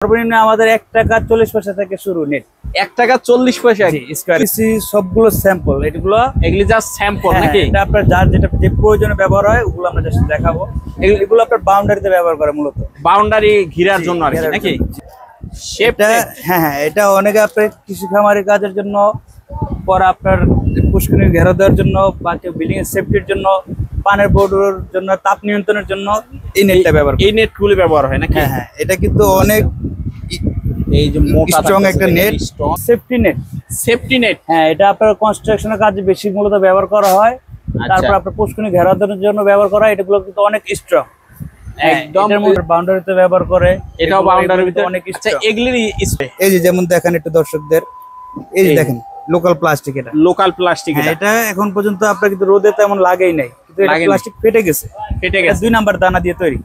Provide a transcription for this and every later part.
সর্বনিম্ন আমাদের 1 টাকা 40 পয়সা থেকে শুরু নেট। 1 টাকা 40 পয়সা স্কয়ার সবগুলো স্যাম্পল, এগুলি জাস্ট স্যাম্পল নাকি? এটা আপনার যার যেটা যে প্রয়োজনে ব্যবহার হয় ওগুলো আমরা জাস্ট দেখাবো। এগুলো আপনার বাউন্ডারিতে ব্যবহার করে, মূলত বাউন্ডারি ঘিরার জন্য আর কি নাকি? শেপটা হ্যাঁ, এটা অনেকে আপনার কৃষি খামারি কাজের জন্য, পরে আপনার পুষ্করিণী ঘেরা দেওয়ার জন্য, বা কেউ বিল্ডিং এর সেফটির জন্য, পানের বোর্ডের জন্য, তাপ নিয়ন্ত্রণের জন্য এই নেটটা ব্যবহার করে। এই নেটগুলো ব্যবহার হয় নাকি? হ্যাঁ, এটা কিন্তু অনেক এই যে মোটা স্ট্রং একটা net, safety net. Safety net, হ্যাঁ, এটা আপনার কনস্ট্রাকশনের কাজে বেশি মূলত ব্যবহার করা হয়। তারপর আপনার পুষ্করিণী ঘেরা দেওয়ার জন্য ব্যবহার করা হয়। এটাগুলো কিন্তু অনেক স্ট্রং, একদম বাউন্ডারিতে ব্যবহার করে। এটাও বাউন্ডারির ভিতরে অনেক। আচ্ছা, এগুলির এই যে যেমন দেখেন একটু দর্শকদের, এই যে দেখেন লোকাল প্লাস্টিক, এটা লোকাল প্লাস্টিক। এটা এখন পর্যন্ত আপনার কিন্তু রোদে তেমন লাগেই নাই, কিন্তু এটা প্লাস্টিক ফেটে গেছে। 2 নাম্বার দানা দিয়ে তৈরি,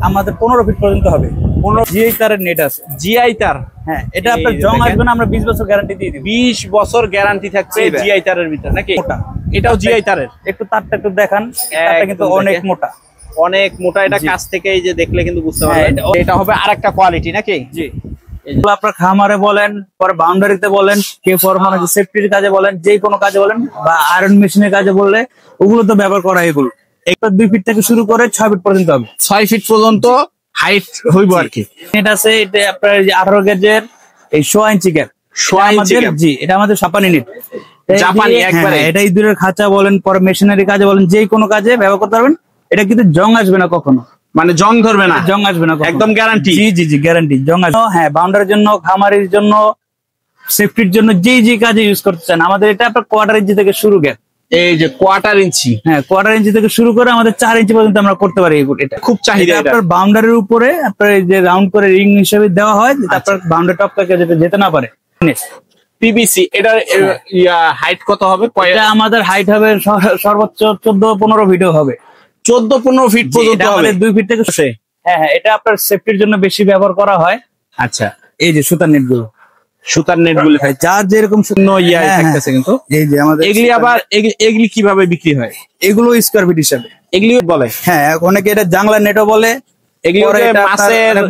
আমাদের 15 ফিট পর্যন্ত হবে। 15 জিআই তারের নেট আছে। জিআই তার, হ্যাঁ, এটা আপনার জং আসবে না, আমরা 20 বছর গ্যারান্টি দিয়ে দিই। 20 বছর গ্যারান্টি থাকছে জিআই তারের ভিতর নাকি? এটাও জিআই তারের। একটু তারটা একটু দেখান, তারটা কিন্তু অনেক মোটা, অনেক মোটা। এটা কাছ থেকে এই যে দেখলে কিন্তু বুঝতে পারবেন এটা হবে আরেকটা কোয়ালিটি নাকি? জি। এগুলো আপনার খামারে বলেন, পরে বাউন্ডারিতে বলেন, কেউ মানে সেফটির কাজে বলেন, যে কোনো কাজে বলেন, বা আয়রন মেশিনের কাজে বললে ওগুলো তো ব্যবহার করা। এগুলো একটা 2 ফিট থেকে শুরু করে 6 ফিট পর্যন্ত হবে। 6 ফিট পর্যন্ত হাইট হইব আর কি। এটা আছে, এটা আপনার 18 গেজের এই 1.5 ইঞ্চি গ্যাপ। জি, এটা আমাদের জাপানি নেট, জাপানি একবারে। এটা ইঁদুরের খাঁচা বলেন, পরে মেশিনারি কাজে বলেন, যে কোনো কাজে ব্যবহার করতে পারবেন। এটা কিন্তু জং আসবে না কখনো, মানে জং ধরবে না, জং আসবে না, একদম গ্যারান্টি। জি গ্যারান্টি। জং আসবে। হ্যাঁ, বাউন্ডারির জন্য, খামারের জন্য, সেফটির জন্য, যে কাজে ইউজ করতে চান, আমাদের এটা আপনার 1/4 ইঞ্চি থেকে শুরু গ্যাপ। এই যে 1/4 ইঞ্চি, হ্যাঁ 1/4 ইঞ্চি থেকে শুরু করে আমাদের 4 ইঞ্চি পর্যন্ত আমরা করতে পারি। এটা খুব চাহিদা। আপনার বাউন্ডারির উপরে আপনার যে রাউন্ড করে রিং হিসেবে দেওয়া হয়, আপনার বাউন্ডারি টপ থেকে যেতে না পারে। পিভিসি, এটার হাইট কত হবে? এটা আমাদের হাইট হবে সর্বোচ্চ 14-15 ফিটও হবে। 14-15 ফিট পর্যন্ত হবে। 2 ফিট থেকে। হ্যাঁ, এটা আপনার সেফটির জন্য বেশি ব্যবহার করা হয়। আচ্ছা, এই যে সুতার নেট গুলো, সুতার নেট গুলো যার যেরকম থাকতেছে কিন্তু। এই যে আমাদের এগুলি আবার এগুলি কিভাবে বিক্রি হয়? এগুলো স্কয়ার ফিট হিসাবে এগুলি বলে। হ্যাঁ, অনেকে এটা জাংলা নেটও বলে।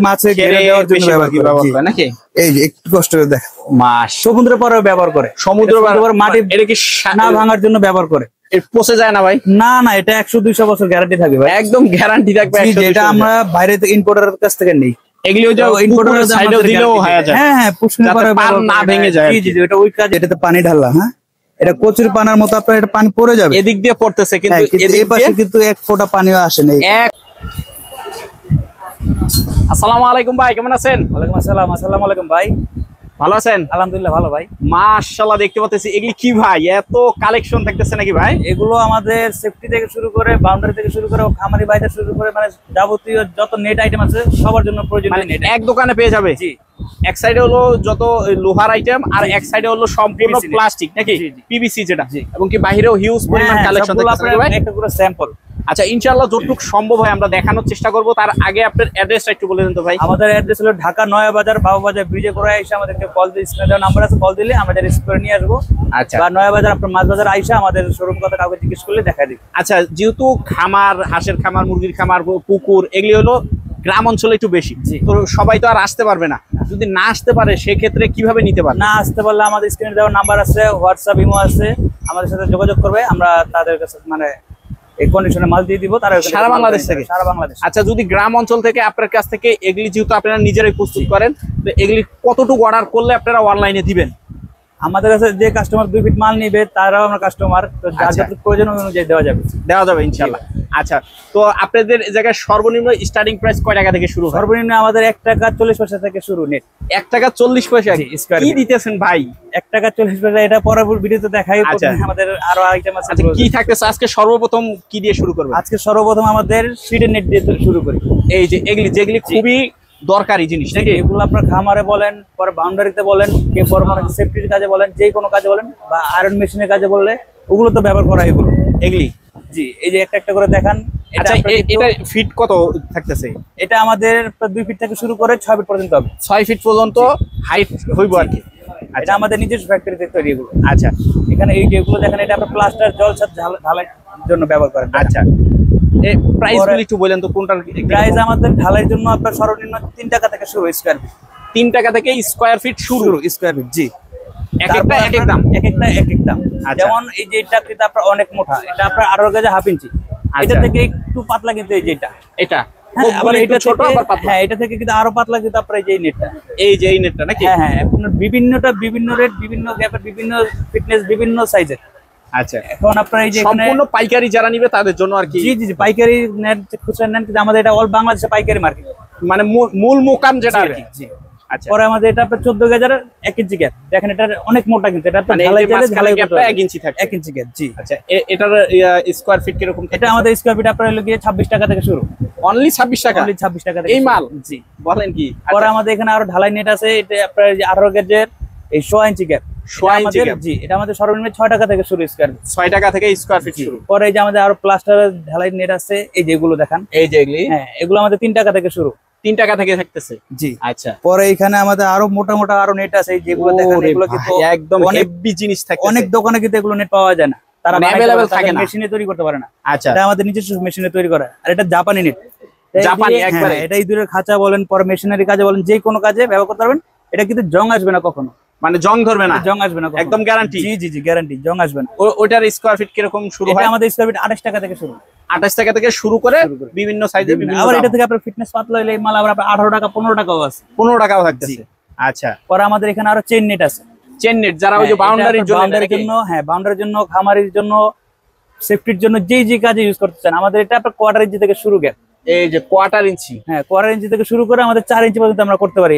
মাছের ঘেরে দেওয়ার জন্য ব্যবহার করে নাকি? এই যে একটু কষ্ট করে দেখ, মাছ সমুদ্রের পরেও ব্যবহার করে। সমুদ্র মাটি এটা কি না ভাঙার জন্য ব্যবহার করে। পচে যায় না ভাই? না, এটা 100-200 বছর গ্যারান্টি থাকবে ভাই, একদম গ্যারান্টি থাকবে। এটা আমরা বাইরে থেকে ইম্পোর্টারের কাছ থেকে নেই। এগুলো ইম্পোর্টারের সাইডেও দিলেও হয়ে যায়। হ্যাঁ, পুষ্করিণী পারে না ভেঙে যায়। জি, এটা ওই কাজ। এটাতে পানি ঢাললাম, হ্যাঁ, এটা কচুরি পানার মতো আপনার এটা পানি পড়ে যাবে। এদিক দিয়ে পড়তেছে, কিন্তু এই পাশে কিন্তু 1 ফোঁটা পানিও আসে না। আসসালামু আলাইকুম ভাই, কেমন আছেন? ওয়ালাইকুম আসসালাম। আসসালামু আলাইকুম ভাই, ভালো আছেন? আলহামদুলিল্লাহ ভালো ভাই। মাশাআল্লাহ, দেখতে পাচ্ছি এগুলি কি ভাই, এত কালেকশন থাকতেছে নাকি ভাই? এগুলো আমাদের সেফটি থেকে শুরু করে, বাউন্ডারি থেকে শুরু করে, খামারি বাইরে শুরু করে, মানে যাবতীয় যত নেট আইটেম আছে সবার জন্য প্রয়োজনীয় নেট এক দোকানে পেয়ে যাবে। জি, এক সাইডে হলো যত লোহার আইটেম, আর এক সাইডে হলো সম্পূর্ণ প্লাস্টিক নাকি? পিভিসি যেটা, এবং কি বাহিরেও হিউজ পরিমাণ কালেকশন থাকতেছে ভাই। একটা পুরো স্যাম্পল। আচ্ছা, ইনশাআল্লাহ যতটুকু সম্ভব হয় আমরা দেখানোর চেষ্টা করব। তার আগে আপনার অ্যাড্রেসটা একটু বলে দেন তো ভাই। আমাদের অ্যাড্রেস হলো ঢাকা নয়া বাজার, বাবুবাজার ব্রিজে করে এসে আমাদেরকে কল দিয়ে, স্ক্রিনে দেওয়া নাম্বার আছে, কল দিলে আমাদের স্টোরে নিয়ে আসবো। আচ্ছা, বা নয়া বাজার আপনার মাছ বাজার আইসা আমাদের শোরুম কথা কাউকে জিজ্ঞেস করলে দেখা দিই। আচ্ছা, যেহেতু খামার, হাঁসের খামার, মুরগির খামার, পুকুর, এগুলি হলো গ্রাম অঞ্চলে একটু বেশি, তো সবাই তো আর আসতে পারবে না। যদি না আসতে পারে সেক্ষেত্রে কিভাবে নিতে পারে? না আসতে পারলে আমাদের স্ক্রিনে দেওয়া নাম্বার আছে, হোয়াটসঅ্যাপ, ইমো আছে, আমাদের সাথে যোগাযোগ করবে। আমরা তাদের কাছে মানে এই কন্ডিশনে মাল দিয়ে দিব, তারা সারা বাংলাদেশ থেকে। সারা বাংলাদেশ। আচ্ছা, যদি গ্রাম অঞ্চল থেকে আপনার কাছ থেকে এগুলি, যেহেতু আপনারা নিজেরাই প্রস্তুত করেন, তো এগুলি কতটুকু অর্ডার করলে আপনারা অনলাইনে দিবেন? আমাদের কাছে যে কাস্টমার 2 ফিট মাল নিবে তারাও আমরা কাস্টমার, তো যার যতটুকু প্রয়োজন অনুযায়ী দেওয়া যাবে ইনশাআল্লাহ। আচ্ছা, তো আপনাদের জায়গায় সর্বনিম্ন স্টার্টিং প্রাইস কয় টাকা থেকে শুরু? সর্বনিম্ন আমাদের 1 টাকা 40 পয়সা থেকে শুরু নেট। 1 টাকা 40 পয়সা কি দিতেছেন ভাই? 1 টাকা 40 পয়সা, এটা পরবর্তী ভিডিওতে দেখাই। আমাদের আরো আইটেম আছে। আচ্ছা, কি থাকতেছে আজকে? সর্বপ্রথম কি দিয়ে শুরু করব? আজকে সর্বপ্রথম আমাদের সিডের নেট দিয়ে শুরু করি। এই যে এগুলি, যেগুলি খুবই দরকারি জিনিস নাকি? এগুলো আপনার খামারে বলেন, পরে বাউন্ডারিতে বলেন, কেউ পরমাণু সেফটির কাজে বলেন, যে কোনো কাজে বলেন, বা আয়রন মেশিনের কাজে বললে ওগুলো তো ব্যবহার করা এগুলো এগুলি। জি, এই যে একটা করে দেখান। আচ্ছা, এটা ফিট কত থাকতেছে? এটা আমাদের 2 ফিট থেকে শুরু করে 6 ফিট পর্যন্ত হবে। 6 ফিট পর্যন্ত হাইট হইব আর কি। এটা আমাদের নিজস্ব ফ্যাক্টরিতে তৈরি এগুলো। আচ্ছা, এখানে এই যেগুলো দেখেন, এটা আপনার প্লাস্টার, জল ছাদ ঢালাইয়ের জন্য ব্যবহার করেন। আচ্ছা, প্রাইস গুলো একটু বলেন তো কোনটার প্রাইস আমাদের ঢালাইয়ের জন্য আপনার সর্বনিম্ন 3 টাকা থেকে শুরু স্কয়ার ফিট। 3 টাকা থেকে স্কয়ার ফিট শুরু স্কয়ার ফিট, জি। এক একটা এক এক দাম, এক এক দাম। যেমন এই যে এটা কিন্তু আপনার অনেক মোটা, এটা আপনার 18 গজ 1/2 ইঞ্চি। এটা থেকে একটু পাতলা কিন্তু এই যে এটা আবার এটা ছোট আবার পাতলা। হ্যাঁ, এটা থেকে কিন্তু আরো পাতলা কিন্তু আপনার এই যে এই নেটটা নাকি? হ্যাঁ, আপনার বিভিন্ন রেট, বিভিন্ন গ্যাপের, বিভিন্ন ফিটনেস, বিভিন্ন সাইজের। আচ্ছা, এখন আপনার এই যে সম্পূর্ণ পাইকারি যারা নিবে তাদের জন্য আর কি? জি, পাইকারি নেট, খুচরা নেন, কিন্তু আমাদের এটা অল বাংলাদেশে পাইকারি মার্কেট, মানে মূল মোকাম যেটা আর কি। জি। আচ্ছা, পরে আমাদের এটা আপনার 14 গজের 1 ইঞ্চি গ্যাপ। দেখেন এটা অনেক মোটা, কিন্তু এটা মানে ঢালাই গ্যাপটা 1 ইঞ্চি থাকে, 1 ইঞ্চি গ্যাপ। জি। আচ্ছা, এটার স্কয়ার ফিট কিরকম? এটা আমাদের স্কয়ার ফিট আপনার হলো গিয়ে 26 টাকা থেকে শুরু। অনলি 26 টাকা? অনলি 26 টাকা থেকে এই মাল? জি। বলেন কি? পরে আমাদের এখানে আরো ঢালাই নেট আছে, এটা আপনার 18 গজের এই 100 ইঞ্চি গ্যাপ। 100 ইঞ্চি গ্যাপ? জি। এটা আমাদের সর্বনিম্ন 6 টাকা থেকে শুরু স্কয়ার ফিট। 6 টাকা থেকে স্কয়ার ফিট শুরু। পরে এই যে আমাদের আরো প্লাস্টার ঢালাই নেট আছে, এই যে এগুলো দেখান, এই যে এগুলি। হ্যাঁ, এগুলো আমাদের 3 টাকা থেকে শুরু। 3 টাকা থেকে থাকতেছে? জি। আচ্ছা, পরে এখানে আমাদের আরো মোটা আরো নেট আছে, যেগুলো দেখেন, এগুলো কিন্তু একদম হেভি জিনিস থাকে। অনেক দোকানে কিন্তু এগুলো নেট পাওয়া যায় না, তারা अवेलेबल থাকে না, মেশিনে তৈরি করতে পারে না। আচ্ছা, এটা আমাদের নিজস্ব মেশিনে তৈরি করা। আর এটা জাপানি নেট, জাপানি একবারে। এটা ইঁদুরের খাঁচা বলেন, পরে মেশিনারি কাজে বলেন, যে কোনো কাজে ব্যবহার করতে পারবেন। এটা কিন্তু জং আসবে না কখনো, মানে জং ধরবে না? জং আসবে না, একদম গ্যারান্টি? জি, গ্যারান্টি, জং আসবে না। ওটার স্কয়ার ফিট কিরকম শুরু হয়? এটা আমাদের স্কয়ার ফিট 28 টাকা থেকে শুরু। 28 টাকা থেকে শুরু করে বিভিন্ন সাইজে বিভিন্ন। আবার এটা থেকে আপনার ফিটনেস পাতলা হলে এই মাল আবার 18 টাকা 15 টাকাও আছে। 15 টাকাও থাকতেছে? আচ্ছা। পরে আমাদের এখানে আরো চেইন নেট আছে। চেইন নেট যারা ওই যে বাউন্ডারির জন্য, হ্যাঁ, বাউন্ডারির জন্য, খামারির জন্য, সেফটির জন্য, যে কাজে ইউজ করতে চান, আমাদের এটা আপনার কোয়ার্টার ইঞ্চি থেকে শুরু গ্যাপ। এই যে কোয়ার্টার ইঞ্চি? হ্যাঁ, কোয়ার্টার ইঞ্চি থেকে শুরু করে আমাদের 4 ইঞ্চি পর্যন্ত আমরা করতে পারি।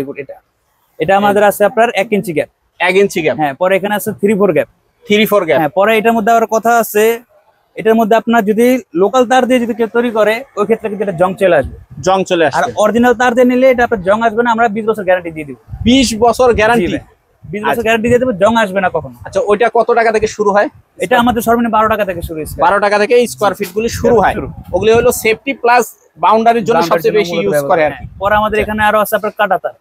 এটা আমাদের আছে আপনার 1 ইঞ্চি গ্যাপ। 1 ইঞ্চি গ্যাপ? হ্যাঁ। পরে এখানে আছে 3/4 গ্যাপ। 3/4 গ্যাপ? হ্যাঁ। পরে এটার মধ্যে আবার কথা আছে, এটার মধ্যে আপনার যদি লোকাল তার দিয়ে যদি কেউ তৈরি করে, ওই ক্ষেত্রে কিন্তু এটা জং চলে আসবে। জং চলে আসবে। আর অরিজিনাল তার দিয়ে নিলে এটা আপনার জং আসবে না, আমরা 20 বছর গ্যারান্টি দিয়ে দিব। 20 বছর গ্যারান্টি? 20 বছর গ্যারান্টি দিয়ে দেবো, জং আসবে না কখনো। আচ্ছা, ওইটা কত টাকা থেকে শুরু হয়? এটা আমাদের সর্বনিম্ন 12 টাকা থেকে শুরু। 12 টাকা থেকে স্কয়ার ফিট গুলি শুরু হয়। ওগুলি হলো সেফটি প্লাস বাউন্ডারির জন্য সবচেয়ে বেশি ইউজ করে আর কি। পরে আমাদের এখানে আরো আছে আপনার কাটা তার।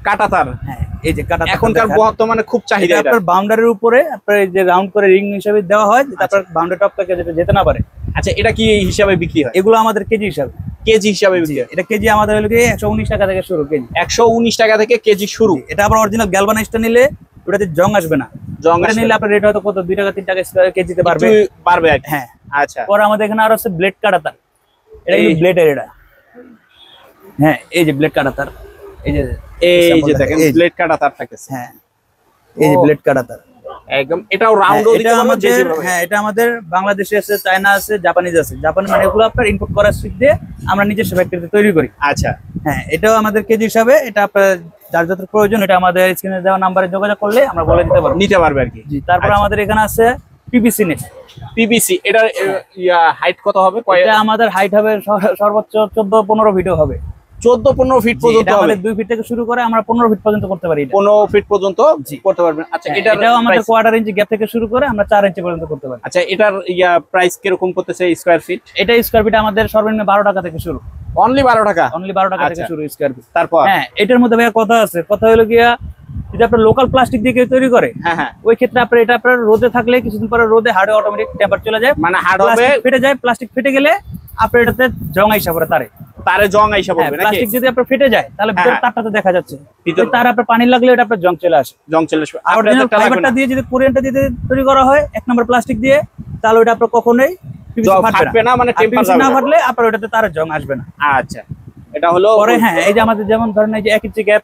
কাটা তার? হ্যাঁ, এই যে কাটা তার এখনকার বর্তমানে খুব চাহিদা। আপনার বাউন্ডারির উপরে আপনার এই যে রাউন্ড করে রিং হিসেবে দেওয়া হয়, তারপর বাউন্ডারি টপ থেকে যেতে না পারে। আচ্ছা, এটা কি হিসাবে বিক্রি হয়? এগুলো আমাদের কেজি হিসাবে। কেজি হিসাবে বিক্রি হয়? এটা কেজি আমাদের হলো কি 119 টাকা থেকে শুরু। কেজি 119 টাকা থেকে কেজি শুরু। এটা আবার অরিজিনাল গ্যালভানাইজটা নিলে ওটাতে জং আসবে না। জং নিলে আপনার রেট হয়তো কত 2 টাকা 3 টাকা কেজিতে পারবে। পারবে আর কি। হ্যাঁ। আচ্ছা। পরে আমাদের এখানে আরো আছে ব্লেড কাটা তার। এটা কিন্তু ব্লেডের এটা। হ্যাঁ, এই যে ব্লেড কাটা তার, এই যে দেখেন ব্লেড কাটা তার থাকতেছে। হ্যাঁ, এই যে ব্লেড কাটা তার একদম। এটাও রাউন্ডও দিতে পারবে যে যেভাবে। হ্যাঁ, এটা আমাদের বাংলাদেশে আছে, চায়না আছে, জাপানিজ আছে। জাপানি মানে এগুলো আপনার ইম্পোর্ট করা শিট দিয়ে আমরা নিজস্ব ফ্যাক্টরিতে তৈরি করি। আচ্ছা। হ্যাঁ, এটাও আমাদের কেজি হিসাবে। এটা আপনার যার যত প্রয়োজন, এটা আমাদের স্ক্রিনে দেওয়া নাম্বারে যোগাযোগ করলে আমরা বলে দিতে পারবো। নিতে পারবে আর কি। জি। তারপর আমাদের এখানে আছে পিভিসি নেট। পিভিসি এটার হাইট কত হবে? এটা আমাদের হাইট হবে সর্বোচ্চ 14-15 ফিটও হবে। 14-15 ফিট পর্যন্ত হবে? আমাদের 2 ফিট থেকে শুরু করে আমরা 15 ফিট পর্যন্ত করতে পারি। 15 ফিট পর্যন্ত করতে পারবেন? আচ্ছা, এটাও আমাদের কোয়ার্টার ইঞ্চি গ্যাপ থেকে শুরু করে আমরা 4 ইঞ্চি পর্যন্ত করতে পারি। আচ্ছা, এটার প্রাইস কিরকম করতেছে স্কয়ার ফিট? এটা স্কয়ার ফিট আমাদের সর্বনিম্ন 12 টাকা থেকে শুরু। অনলি 12 টাকা? অনলি 12 টাকা থেকে শুরু স্কয়ার ফিট। তারপর? হ্যাঁ, এটার মধ্যে ভাইয়া কথা আছে। কথা হলো গিয়া, যদি আপনার লোকাল প্লাস্টিক দিয়ে কেউ তৈরি করে, হ্যাঁ, ওই ক্ষেত্রে আপনার এটা আপনার রোদে থাকলে কিছুদিন পরে রোদে হার্ডে অটোমেটিক টেম্পার চলে যায়, মানে হার্ড হবে, ফেটে যায়। প্লাস্টিক ফেটে গেলে আপনার এটাতে জং আইসা পড়ে, তারে জং আইসা পড়বে নাকি? প্লাস্টিক যদি আপনার ফেটে যায় তাহলে ভিতরে তারটাতে দেখা যাচ্ছে, তার আপনার পানি লাগলে এটা আপনার জং চলে আসে। জং চলে আসবে। আর অরিজিনাল ফাইবারটা দিয়ে যদি কোরিয়ানটা দিয়ে তৈরি করা হয় 1 নম্বর প্লাস্টিক দিয়ে, তাহলে ওটা আপনার কখনোই ফাটবে না, মানে টেম্পার না ফাটলে আপনার ওটাতে তার জং আসবে না। আচ্ছা, এটা হলো। পরে হ্যাঁ, এই যে আমাদের যেমন ধরেন এই যে 1 ইঞ্চি গ্যাপ,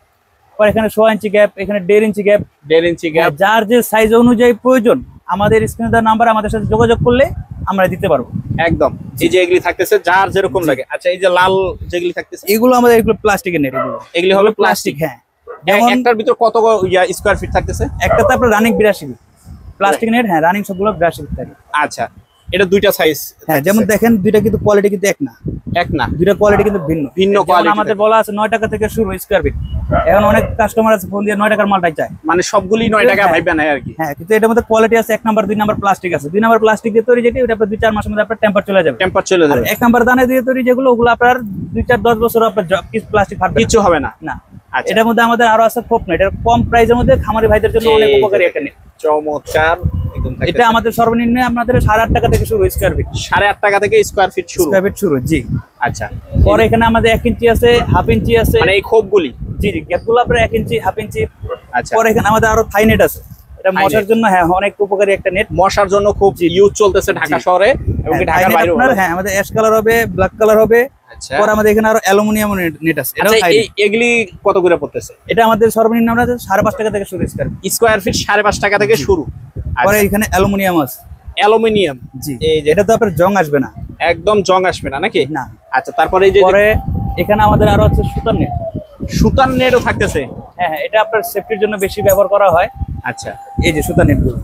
পরে এখানে 100 ইঞ্চি গ্যাপ, এখানে 1.5 ইঞ্চি গ্যাপ। 1.5 ইঞ্চি গ্যাপ যার যে সাইজ অনুযায়ী প্রয়োজন আমাদের স্ক্রিনে দেওয়া নাম্বার আমাদের সাথে যোগাযোগ করলে আমরা দিতে পারবো। একদম। এই যে এগুলি থাকতেছে যার যেরকম লাগে। আচ্ছা, এই যে লাল যেগুলি থাকতেছে এগুলো আমাদের এগুলো প্লাস্টিকের নেট। এগুলি হবে প্লাস্টিক? হ্যাঁ। একটার ভিতর কত স্কয়ার ফিট থাকতেছে? একটাতে আপনার রানিং 82 ফিট প্লাস্টিক নেট। হ্যাঁ, রানিং সবগুলো 82 ফিট থাকে। আচ্ছা, এটা দুইটা সাইজ? হ্যাঁ, যেমন দেখেন দুইটা কিন্তু কোয়ালিটি কিন্তু এক না, দুইটা কোয়ালিটি কিন্তু ভিন্ন কোয়ালিটি। আমাদের বলা আছে 9 টাকা থেকে শুরু স্কয়ার ফিট। এখন অনেক কাস্টমার আছে ফোন দিয়ে 9 টাকার মালটাই চায়, মানে সবগুলি 9 টাকা ভাইবা নাই আর কি। হ্যাঁ, কিন্তু এটার মধ্যে কোয়ালিটি আছে 1 নাম্বার 2 নাম্বার প্লাস্টিক আছে। 2 নাম্বার প্লাস্টিক দিয়ে তৈরি যেটা, ওটা আপনার 2-4 মাসের মধ্যে আপনার টেম্পার চলে যাবে। 1 নাম্বার দানা দিয়ে তৈরি যেগুলো, ওগুলো আপনার 2-4-10 বছর আপনার প্লাস্টিক ফাটবে, কিছু হবে না। এটার মধ্যে আমাদের আরো আছে খোপ নেট। এটা কম প্রাইসের মধ্যে খামারি ভাইদের জন্য অনেক উপকারী একটা নেট। চমৎকার। একদম এটা আমাদের সর্বনিম্ন আমাদের 8.5 টাকা থেকে শুরু স্কয়ার ফিট। 8.5 টাকা থেকে স্কয়ার ফিট শুরু। স্কয়ার ফিট শুরু, জি। আচ্ছা, পরে এখানে আমাদের 1 ইঞ্চি আছে, হাফ ইঞ্চি আছে, মানে এই খোপগুলি। জি জি, গ্যাপগুলো আপনার 1 ইঞ্চি, হাফ ইঞ্চি। আচ্ছা, পরে এখানে আমাদের আরো থাই নেট আছে, এটা মশার জন্য হ্যাঁ অনেক উপকারী একটা নেট। মশার জন্য খুব ইউজ চলতেছে ঢাকা শহরে এবং কি ঢাকার বাইরেও। হ্যাঁ, আমাদের অ্যাশ কালার হবে, ব্ল্যাক কালার হবে। আচ্ছা, পরে আমাদের এখানে আরো অ্যালুমিনিয়াম নেট আছে। আচ্ছা, এগুলি কত করে পড়তেছে? এটা আমাদের সর্বনিম্ন আমরা 5.5 টাকা থেকে শুরু স্কয়ার ফিট 5.5 টাকা থেকে শুরু। পরে এখানে অ্যালুমিনিয়াম আছে। অ্যালুমিনিয়াম, জি, এই যে এটা তো আপনার জং আসবে না, একদম জং আসবে না নাকি? না। আচ্ছা, তারপরে এই যে পরে এখানে আমাদের আরো আছে সুতার নেট। সুতার নেটও থাকতেছে। হ্যাঁ, এটা আপনার সেফটির জন্য বেশি ব্যবহার করা হয়। আচ্ছা, এই যে সুতার নেটগুলো,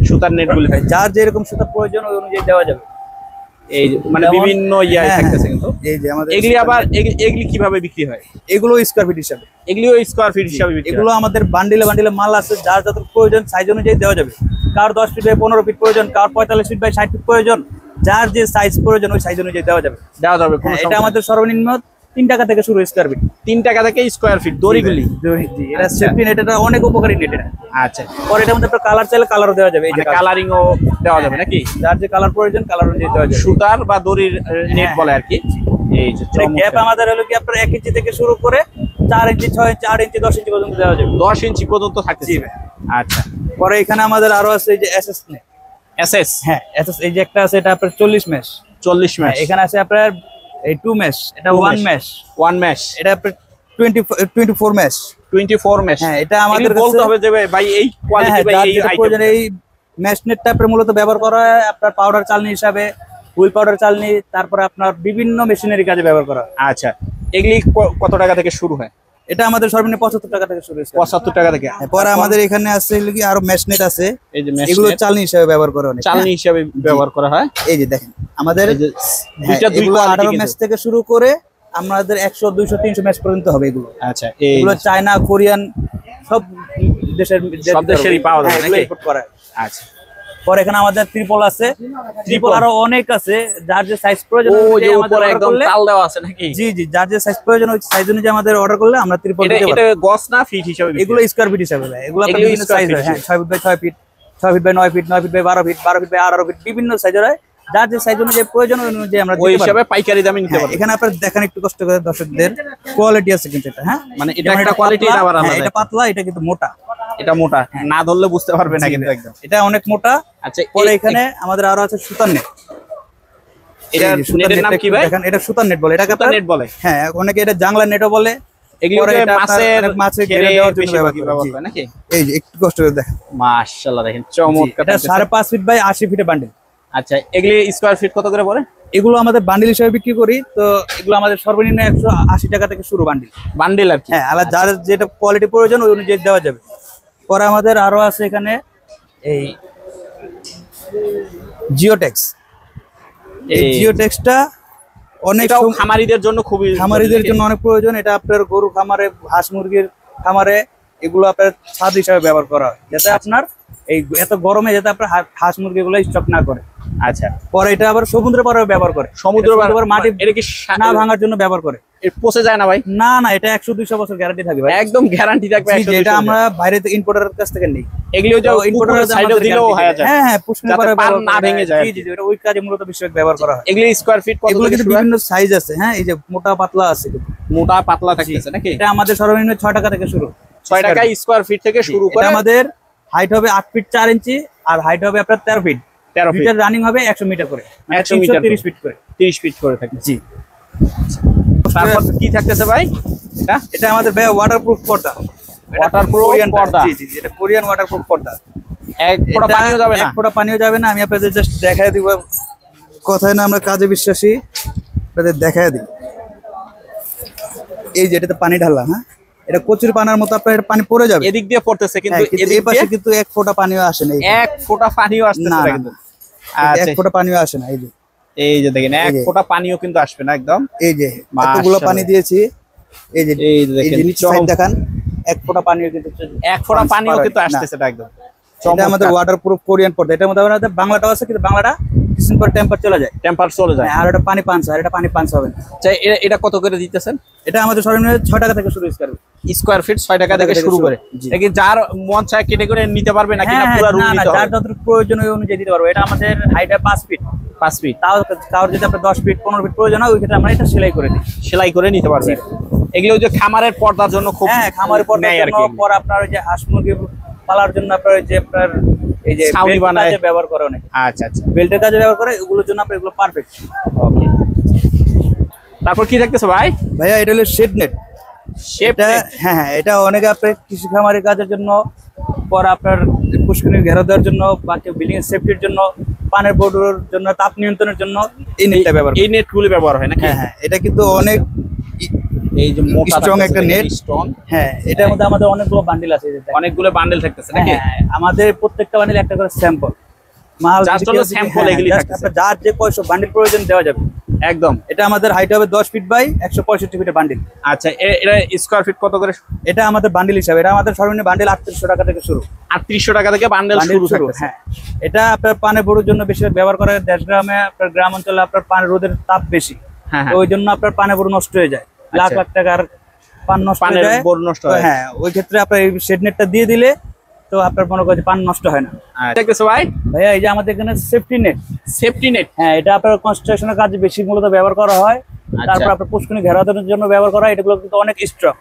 সুতার নেটগুলি যার যেরকম সুতার প্রয়োজন ওই অনুযায়ী দেওয়া যাবে। এই যে মানে বিভিন্ন ইয়ায় থাকতেছে কিন্তু। এই যে আমাদের এগুলি আবার এগুলি কিভাবে বিক্রি হয়? এগুলো স্কয়ার ফিট হিসাবে। এগুলিও স্কয়ার ফিট হিসাবে বিক্রি হয়। এগুলো আমাদের বান্ডিলে বান্ডিলে মাল আছে, যার যত প্রয়োজন সাইজ অনুযায়ী দেওয়া যাবে। কার 10 ফিট বাই 15 ফিট প্রয়োজন, কার 45 ফিট বাই 60 ফিট প্রয়োজন, যার যে সাইজ প্রয়োজন ওই সাইজ অনুযায়ী দেওয়া যাবে। এটা আমাদের সর্বনিম্ন 3 টাকা থেকে শুরু স্কয়ার ফিট। 3 টাকা থেকে স্কয়ার ফিট দড়িগুলি। জি, এটা সেফটি নেট, এটা অনেক উপকারী নেট এটা। আচ্ছা, পরে এটার মধ্যে আপনার কালার চাইলে কালারও দেওয়া যাবে। এই যে কালারিংও দেওয়া যাবে নাকি? যার যে কালার প্রয়োজন কালার অনুযায়ী দেওয়া যাবে। সুতার বা দড়ির নেট বলে আর কি। এই যে গ্যাপ আমাদের হলো কি আপনার 1 ইঞ্চি থেকে শুরু করে 4 ইঞ্চি, 6 ইঞ্চি, 8 ইঞ্চি, 10 ইঞ্চি পর্যন্ত দেওয়া যাবে। 10 ইঞ্চি পর্যন্ত থাকতেছে। আচ্ছা, পরে এখানে আমাদের আরো আছে এই যে এসএস নেট। এসএস, হ্যাঁ এসএস, এই যে একটা আছে এটা আপনার 40 মেশ। 40 মেশ। এখানে আছে আপনার এই 2 মেশ, এটা 1 মেশ। 1 মেশ, এটা আপনার 24 মেশ। 24 মেশ। হ্যাঁ, এটা আমাদের বলতে হবে যে ভাই এই কোয়ালিটি ভাই এই আইটেম। এই মেশ নেটটা আপনার মূলত ব্যবহার করা হয় আপনার পাউডার চালনি হিসাবে, হুইল পাউডার চালনি, তারপরে আপনার বিভিন্ন মেশিনারি কাজে ব্যবহার করা হয়। আচ্ছা, এগুলি কত টাকা থেকে শুরু হয়? এটা আমাদের সর্বনিম্ন 75 টাকা থেকে শুরু হয়েছে। 75 টাকা থেকে। পরে আমাদের এখানে আছে কি আরো মেশ নেট আছে, এই যে মেশ এগুলো চালনি হিসেবে ব্যবহার করা হয়। চালনি হিসেবে ব্যবহার করা হয়। এই যে দেখেন আমাদের দুইটা 18 মেশ থেকে শুরু করে আমাদের 100, 200, 300 মেশ পর্যন্ত হবে এগুলো। আচ্ছা, এগুলো চায়না, কোরিয়ান সব দেশেরই পাওয়া যায়, নাকি? ইম্পোর্ট করা হয়। আচ্ছা, পরে এখানে আমাদের ত্রিপল আছে, ত্রিপল আরো অনেক আছে, যার যে সাইজ প্রয়োজন ওই উপরে একদম তাল দেওয়া আছে নাকি? জি জি, যার যে সাইজ প্রয়োজন ওই সাইজ অনুযায়ী আমাদের অর্ডার করলে আমরা ত্রিপল দিতে পারি। এটা গজ না ফিট হিসাবে? এগুলো স্কয়ার ফিট হিসাবে ভাই, এগুলো আপনার বিভিন্ন সাইজ হয়। হ্যাঁ, 6 feet by 6 feet, 6 feet by 9 feet, 9 feet by 12 feet, 12 feet by 18 feet, বিভিন্ন সাইজের হয়। যার যে সাইজ অনুযায়ী প্রয়োজন ওই অনুযায়ী আমরা ওই হিসাবে পাইকারি দামে নিতে পারবো। এখানে আপনারা দেখেন একটু কষ্ট করে দর্শকদের, কোয়ালিটি আছে কিন্তু এটা। হ্যাঁ, মানে এটা একটা কোয়ালিটি, আবার আলাদা। এটা পাতলা, এটা কিন্তু মোটা। এটা মোটা, না ধরলে বুঝতে পারবে না কিন্তু একদম। এটা অনেক মোটা। আচ্ছা, পরে এখানে আমাদের আরো আছে সুতার নেট। এটা নেটের নাম কি ভাই? দেখেন এটা সুতার নেট বলে, এটাকে সুতার নেট বলে। হ্যাঁ, অনেকে এটা জাংলা নেটও বলে। এগুলো মাছের ঘেরে দেওয়ার জন্য ব্যবহার করে নাকি? এই যে একটু কষ্ট করে দেখেন, মাশাআল্লাহ, দেখেন চমৎকার। এটা 5.5 ফিট বাই 80 ফিটে বান্ডেল। আচ্ছা, এগুলি স্কয়ার ফিট কত করে পড়ে? এগুলো আমাদের বান্ডিল হিসেবে বিক্রি করি, তো এগুলো আমাদের সর্বনিম্ন 180 টাকা থেকে শুরু বান্ডিল। বান্ডিল আর কি? হ্যাঁ, আলাদা যার যেটা কোয়ালিটি প্রয়োজন ওই অনুযায়ী দেওয়া যাবে। পরে আমাদের আরো আছে এখানে এই জিওটেক্স। এই জিওটেক্সটা অনেক খামারিদের জন্য খুবই, খামারিদের জন্য অনেক প্রয়োজন। এটা আপনার গরু খামারে, হাঁস মুরগির খামারে এগুলো আপনার ছাদ হিসাবে ব্যবহার করা হয়, যাতে আপনার এই এত গরমে যাতে আপনার হাঁস মুরগি গুলো স্টক না করে। আচ্ছা, পরে এটা আবার সমুদ্র পাড়ে ব্যবহার করে, সমুদ্র মাটি এটা কি না ভাঙার জন্য ব্যবহার করে। পচে যায় না ভাই? না না, এটা 100-200 বছর গ্যারান্টি থাকবে ভাই, একদম গ্যারান্টি থাকবে। এটা আমরা বাইরে থেকে ইম্পোর্টারের কাছ থেকে নেই। এগুলো যে ইম্পোর্টারের সাইডে দিলেও হয় যায়। হ্যাঁ হ্যাঁ, পুষ্কর পাড়ে না ভেঙে যায়। জি জি, এটা ওই কাজে মূলত বেশিরভাগ ব্যবহার করা হয়। এগুলো স্কয়ার ফিট কত? এগুলো কিন্তু বিভিন্ন সাইজ আছে। হ্যাঁ, এই যে মোটা পাতলা আছে, মোটা পাতলা থাকতেছে নাকি? এটা আমাদের সর্বনিম্ন 6 টাকা থেকে শুরু। 6 টাকা স্কয়ার ফিট থেকে শুরু করে। এটা আমাদের হাইট হবে 8 ফিট 4 ইঞ্চি আর হাইট হবে আপনার 13 ফিট। 13 ফিট রানিং হবে 100 মিটার করে, 100 মিটার 30 ফিট করে, 30 ফিট করে থাকে। জি। তারপর কি থাকতেছে ভাই? এটা আমাদের ওয়াটারপ্রুফ পর্দা। ওয়াটারপ্রুফ পর্দা। জি জি, এটা কোরিয়ান ওয়াটারপ্রুফ পর্দা। এক ফোঁটা পানিও যাবে না? এক ফোঁটা পানিও যাবে না। আমি আপনাদের জাস্ট দেখায় দিব, কথায় না আমরা কাজে বিশ্বাসী, আপনাদের দেখায় দিই। এই যে এটাতে পানি ঢালা, হ্যাঁ, এটা কচুর পানার মতো আপনার পানি পড়ে যাবে। এদিক দিয়ে পড়তেছে কিন্তু এই পাশে কিন্তু এক ফোঁটা পানিও আসে না। এক ফোঁটা পানিও আসতেছে না কিন্তু। আচ্ছা, এক ফোঁটা পানিও আসে না। এই যে দেখেন, এক ফোঁটা পানিও কিন্তু আসবে না একদম। এই যে এতগুলো পানি দিয়েছি, এই যে নিচে সাইড দেখান, এক ফোঁটা পানিও কিন্তু, এক ফোঁটা পানিও কিন্তু আসতেছে না একদম। এটা আমাদের ওয়াটারপ্রুফ কোরিয়ান পর্দা। এটার মধ্যে আমাদের বাংলাটাও আছে, কিন্তু বাংলাটা কিছুদিন পর টেম্পার চলে যায়, টেম্পার চলে যায়। আর এটা পানি পাঞ্চ, আর এটা পানি পাঞ্চ হবে না। আচ্ছা, এটা কত করে দিতেছেন? এটা আমাদের সর্বনিম্ন 6 টাকা থেকে শুরু স্কয়ার ফিট 6 টাকা থেকে শুরু করে। এটা কি যার মন চায় কেটে করে নিতে পারবে নাকি না পুরো রুম নিতে হবে? যার যতটুকু প্রয়োজন ওই অনুযায়ী দিতে পারবো। এটা আমাদের হাইট 5 ফিট, 5 ফিট। তাও কারোর যদি আপনার 10 ফিট 15 ফিট প্রয়োজন হয় ওই ক্ষেত্রে আমরা এটা সেলাই করে দিই, সেলাই করে নিতে পারবে। এগুলো যে খামারের পর্দার জন্য খুব খামারের পর্দার জন্য, পর আপনার ওই যে হাঁস মুরগি পালার জন্য আপনার ওই যে আপনার এই যে ছাউনি বানায় ব্যবহার করে অনেক। আচ্ছা আচ্ছা, বেল্টের কাজে ব্যবহার করে, এগুলোর জন্য আপনার এগুলো পারফেক্ট। ওকে, তারপর কি দেখতেছো ভাইয়া? এটা হলো শেড নেট। এটা অনেকে আপনার কৃষি খামারের কাজের জন্য, পর আপনার পুষ্করিণী ঘেরা দেওয়ার জন্য, বাকি বিল্ডিং এর সেফটির জন্য, পানের বোর্ডের জন্য, তাপ নিয়ন্ত্রণের জন্য এই নেটটা ব্যবহার, এই নেটগুলো ব্যবহার হয় নাকি? হ্যাঁ, এটা কিন্তু অনেক এই যে মোটা স্ট্রং একটা নেট, স্ট্রং। হ্যাঁ, এটার মধ্যে আমাদের অনেকগুলো বান্ডিল আছে, অনেকগুলো বান্ডেল থাকতেছে নাকি? আমাদের প্রত্যেকটা বান্ডিল একটা করে স্যাম্পল মাল, জাস্ট হলো স্যাম্পল এগুলি থাকতেছে। যার যে কয়শো বান্ডিল প্রয়োজন দেওয়া যাবে একদম। এটা আমাদের হাইট হবে 10 ফিট বাই 165 ফিটের বান্ডিল। আচ্ছা, এটা স্কয়ার ফিট কত করে? এটা আমাদের বান্ডিল হিসাবে, এটা আমাদের সর্বনিম্ন বান্ডিল 3800 টাকা থেকে শুরু। 3800 টাকা থেকে বান্ডেল শুরু থাকতেছে। হ্যাঁ, এটা আপনার পানে বোর্ডের জন্য বেশি ব্যবহার করে। দেশ গ্রামে আপনার গ্রাম অঞ্চলে আপনার পানে রোদের তাপ বেশি, ওই জন্য আপনার পানে বোর্ড নষ্ট হয়ে যায়, লাখ লাখ টাকার পান নষ্ট হয়ে যায়, বোর্ড নষ্ট হয়। হ্যাঁ, ওই ক্ষেত্রে আপনার এই শেড নেটটা দিয়ে দিলে তো আপনার মনে করেন পান নষ্ট হয় না। দেখতেছো ভাইয়া, এই যে আমাদের এখানে সেফটি নেট। সেফটি নেট, হ্যাঁ, এটা আপনার কনস্ট্রাকশনের কাজে বেশি মূলত ব্যবহার করা হয়। তারপর আপনার পুষ্করিণী ঘেরা দেওয়ার জন্য ব্যবহার করা হয়। এগুলো কিন্তু অনেক স্ট্রং,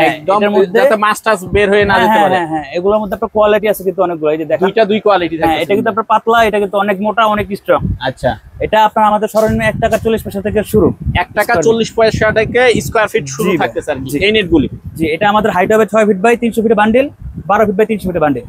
একদম, যাতে মাছ টাছ বের হয়ে না যেতে পারে। হ্যাঁ, এগুলোর মধ্যে আপনার কোয়ালিটি আছে কিন্তু অনেকগুলো। এই যে দেখেন, দুই কোয়ালিটি থাকে। এটা কিন্তু আপনার পাতলা, এটা কিন্তু অনেক মোটা, অনেক স্ট্রং। আচ্ছা, এটা আপনার আমাদের সর্বনিম্ন 1 টাকা 40 পয়সা থেকে শুরু। 1 টাকা 40 পয়সা থেকে স্কয়ার ফিট শুরু থাকতেছে আর কি এই নেটগুলি। জি, এটা আমাদের হাইট হবে 6 ফিট বাই 300 ফিটের বান্ডিল, 12 ফিট বাই 300 ফিটের বান্ডিল।